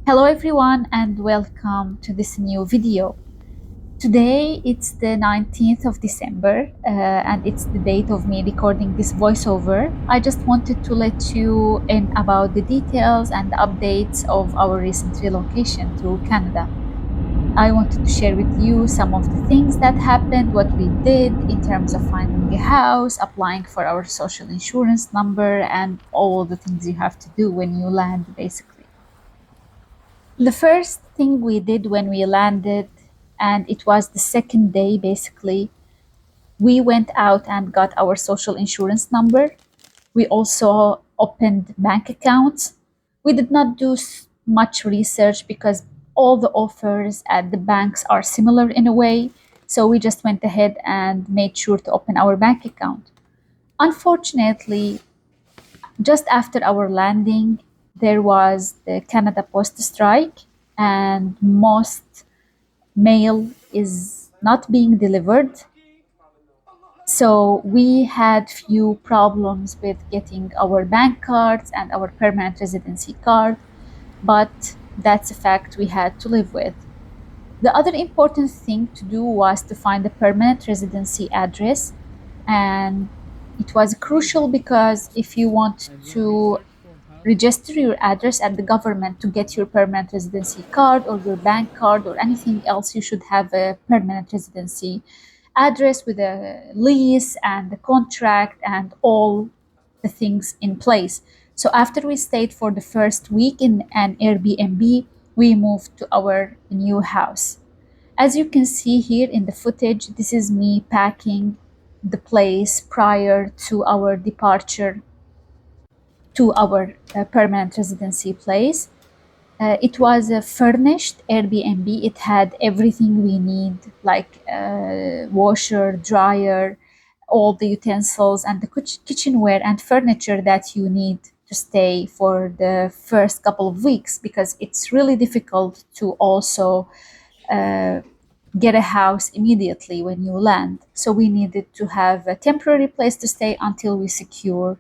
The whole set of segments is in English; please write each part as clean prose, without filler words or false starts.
Hello everyone and welcome to this new video. Today it's the 19th of December and it's the date of me recording this voiceover. I just wanted to let you in about the details and the updates of our recent relocation to Canada. I wanted to share with you some of the things that happened, what we did in terms of finding a house, applying for our social insurance number, and all the things you have to do when you land basically. The first thing we did when we landed, and it was the second day basically, we went out and got our social insurance number. We also opened bank accounts. We did not do much research because all the offers at the banks are similar in a way. So we just went ahead and made sure to open our bank account. Unfortunately, just after our landing, there was the Canada Post strike, and most mail is not being delivered. So we had few problems with getting our bank cards and our permanent residency card, but that's a fact we had to live with. The other important thing to do was to find a permanent residency address, and it was crucial because if you want to register your address at the government to get your permanent residency card or your bank card or anything else, you should have a permanent residency address with a lease and a contract and all the things in place. So after we stayed for the first week in an Airbnb, we moved to our new house. As you can see here in the footage, this is me packing the place prior to our departure to our permanent residency place. It was a furnished Airbnb. It had everything we need, like washer, dryer, all the utensils, and the kitchenware and furniture that you need to stay for the first couple of weeks, because it's really difficult to also uh, get a house immediately when you land. So we needed to have a temporary place to stay until we secure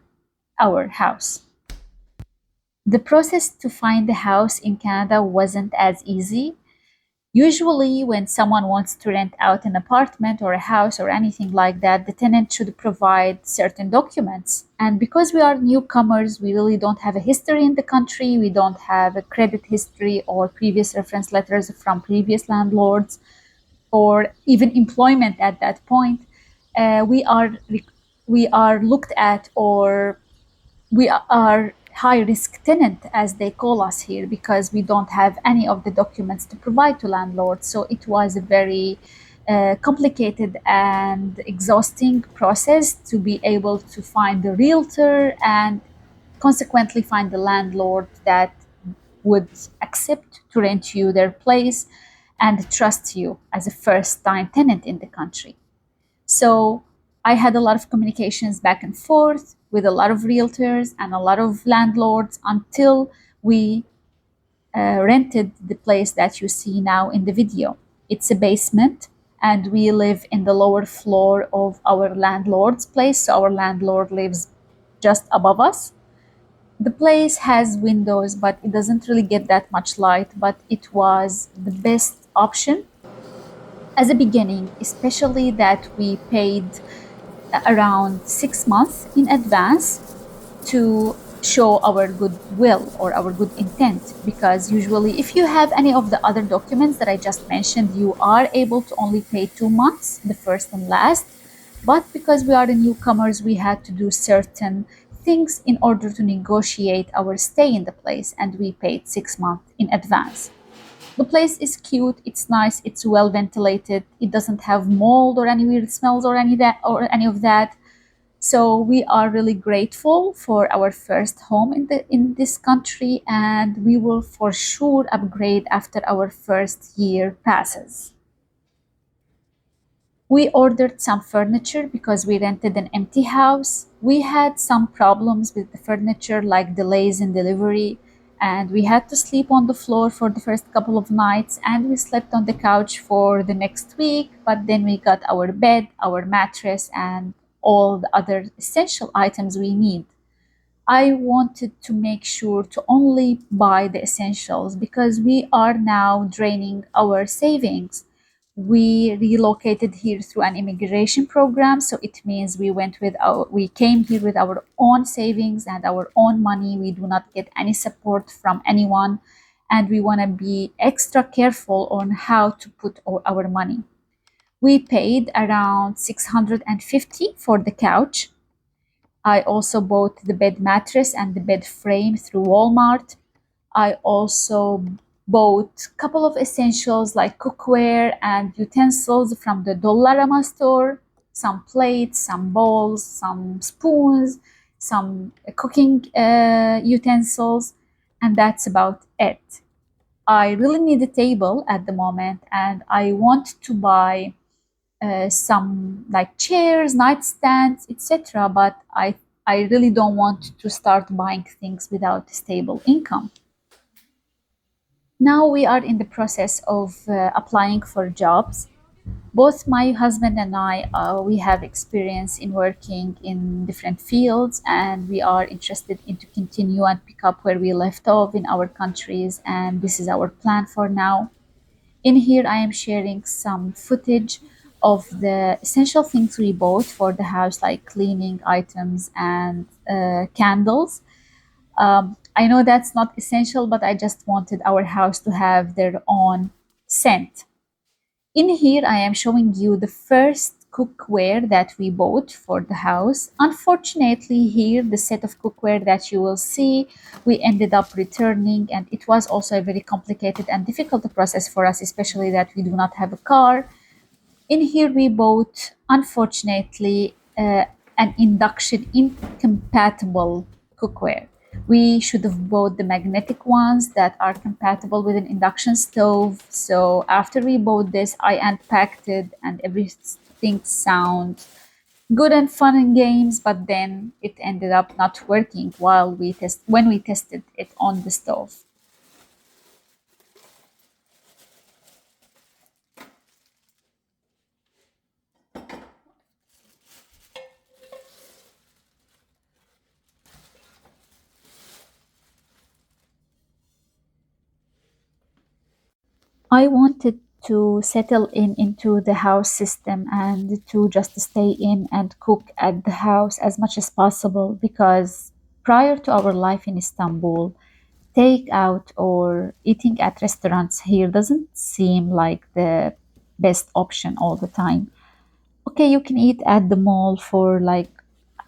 our house. The process to find a house in Canada wasn't as easy. Usually, when someone wants to rent out an apartment or a house or anything like that, the tenant should provide certain documents. And because we are newcomers, we really don't have a history in the country, we don't have a credit history or previous reference letters from previous landlords or even employment at that point. We are looked at, or we are high risk tenant as they call us here, because we don't have any of the documents to provide to landlords. So it was a very complicated and exhausting process to be able to find the realtor and consequently find the landlord that would accept to rent you their place and trust you as a first time tenant in the country. So I had a lot of communications back and forth with a lot of realtors and a lot of landlords until we rented the place that you see now in the video. It's a basement, and we live in the lower floor of our landlord's place. So our landlord lives just above us. The place has windows, but it doesn't really get that much light, but it was the best option as a beginning, especially that we paid around 6 months in advance to show our goodwill or our good intent, because usually if you have any of the other documents that I just mentioned, you are able to only pay 2 months, the first and last. But because we are the newcomers, we had to do certain things in order to negotiate our stay in the place, and we paid 6 months in advance. The place is cute, it's nice, it's well ventilated, it doesn't have mold or any weird smells or any of that. So we are really grateful for our first home in this country, and we will for sure upgrade after our first year passes. We ordered some furniture because we rented an empty house. We had some problems with the furniture, like delays in delivery, and we had to sleep on the floor for the first couple of nights, and we slept on the couch for the next week. But then we got our bed, our mattress, and all the other essential items we need. I wanted to make sure to only buy the essentials because we are now draining our savings. We relocated here through an immigration program, so it means we came here with our own savings and our own money. We do not get any support from anyone, and we want to be extra careful on how to put our money. We paid around 650 for the couch. I also bought the bed mattress and the bed frame through Walmart. I also bought a couple of essentials like cookware and utensils from the Dollarama store, some plates, some bowls, some spoons, some cooking utensils, and that's about it. I really need a table at the moment, and I want to buy some like chairs, nightstands, etc. But I really don't want to start buying things without a stable income. Now we are in the process of applying for jobs. Both my husband and I, we have experience in working in different fields, and we are interested in to continue and pick up where we left off in our countries. And this is our plan for now. In here, I am sharing some footage of the essential things we bought for the house, like cleaning items and candles. I know that's not essential, but I just wanted our house to have their own scent. In here, I am showing you the first cookware that we bought for the house. Unfortunately, here, the set of cookware that you will see, we ended up returning, and it was also a very complicated and difficult process for us, especially that we do not have a car. In here, we bought, unfortunately, an induction incompatible cookware. We should have bought the magnetic ones that are compatible with an induction stove. So after we bought this, I unpacked it and everything sounds good and fun and games, but then it ended up not working when we tested it on the stove. I wanted to settle in into the house system and to just stay in and cook at the house as much as possible because prior to our life in Istanbul, takeout or eating at restaurants here doesn't seem like the best option all the time. Okay, you can eat at the mall for like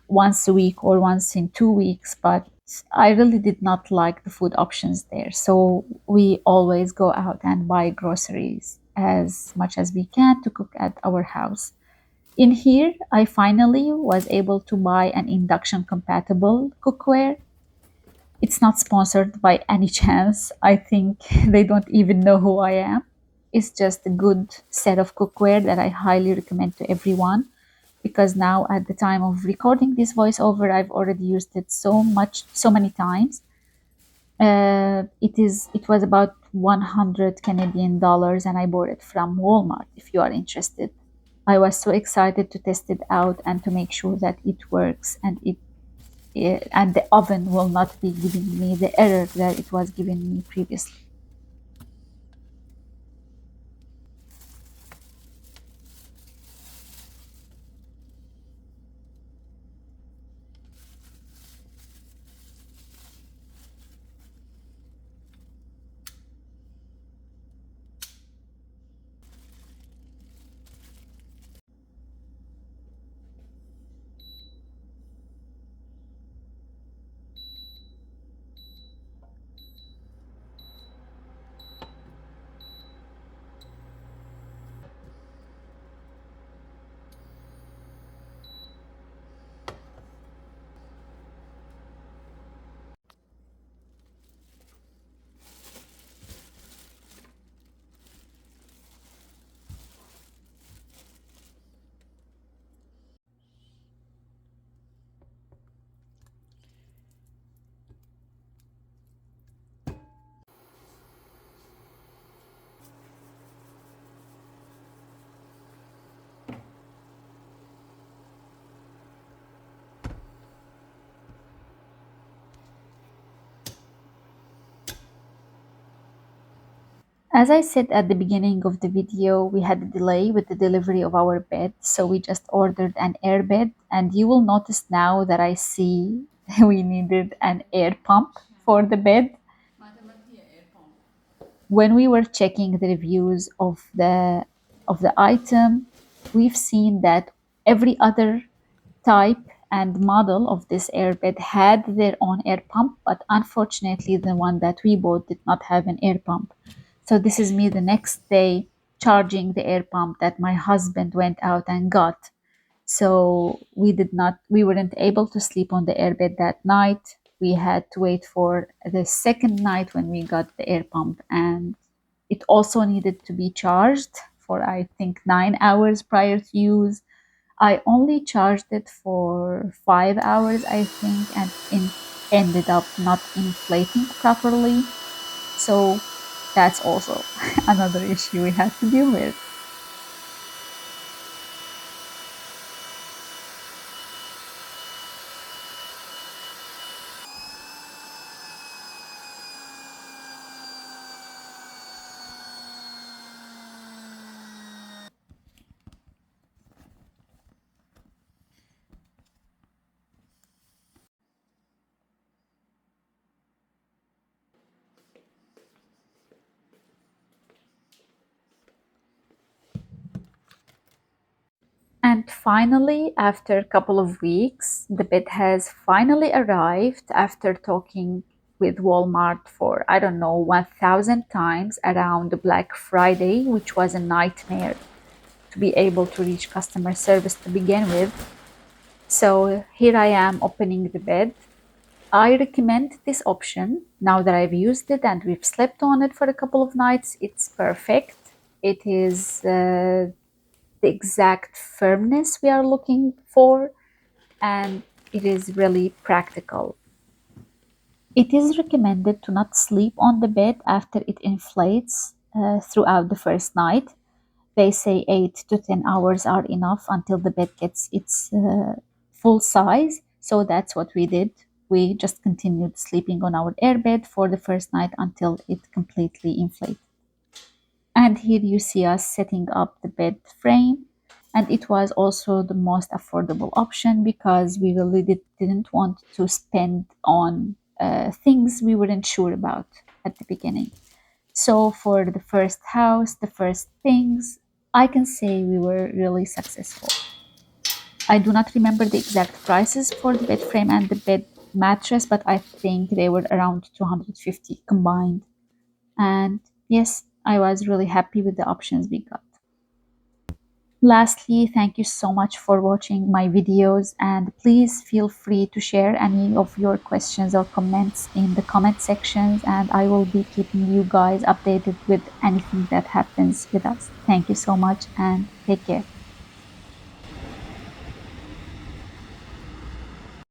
once a week or once in 2 weeks, but I really did not like the food options there. So we always go out and buy groceries as much as we can to cook at our house. In here, I finally was able to buy an induction compatible cookware. It's not sponsored by any chance. I think they don't even know who I am. It's just a good set of cookware that I highly recommend to everyone because now at the time of recording this voiceover, I've already used it so many times. It was about 100 Canadian dollars, and I bought it from Walmart. If you are interested, I was so excited to test it out and to make sure that it works and the oven will not be giving me the error that it was giving me previously. As I said at the beginning of the video, we had a delay with the delivery of our bed, so we just ordered an air bed, and you will notice now that I see we needed an air pump for the bed. When we were checking the reviews of the item, we've seen that every other type and model of this airbed had their own air pump, but unfortunately, the one that we bought did not have an air pump. So this is me the next day charging the air pump that my husband went out and got. So we weren't able to sleep on the airbed that night. We had to wait for the second night when we got the air pump, and it also needed to be charged for I think 9 hours prior to use. I only charged it for 5 hours, I think, and ended up not inflating properly. So that's also another issue we had to deal with. And finally, after a couple of weeks, the bed has finally arrived after talking with Walmart for, I don't know, 1,000 times around Black Friday, which was a nightmare to be able to reach customer service to begin with. So here I am opening the bed. I recommend this option now that I've used it and we've slept on it for a couple of nights. It's perfect. It is the exact firmness we are looking for, and it is really practical. It is recommended to not sleep on the bed after it inflates throughout the first night. They say 8 to 10 hours are enough until the bed gets its full size. So that's what we did. We just continued sleeping on our airbed for the first night until it completely inflated. And here you see us setting up the bed frame. And it was also the most affordable option because we really didn't want to spend on things we weren't sure about at the beginning. So for the first house, the first things, I can say we were really successful. I do not remember the exact prices for the bed frame and the bed mattress, but I think they were around 250 combined. And yes, I was really happy with the options we got. Lastly, thank you so much for watching my videos, and please feel free to share any of your questions or comments in the comment sections, and I will be keeping you guys updated with anything that happens with us. Thank you so much and take care.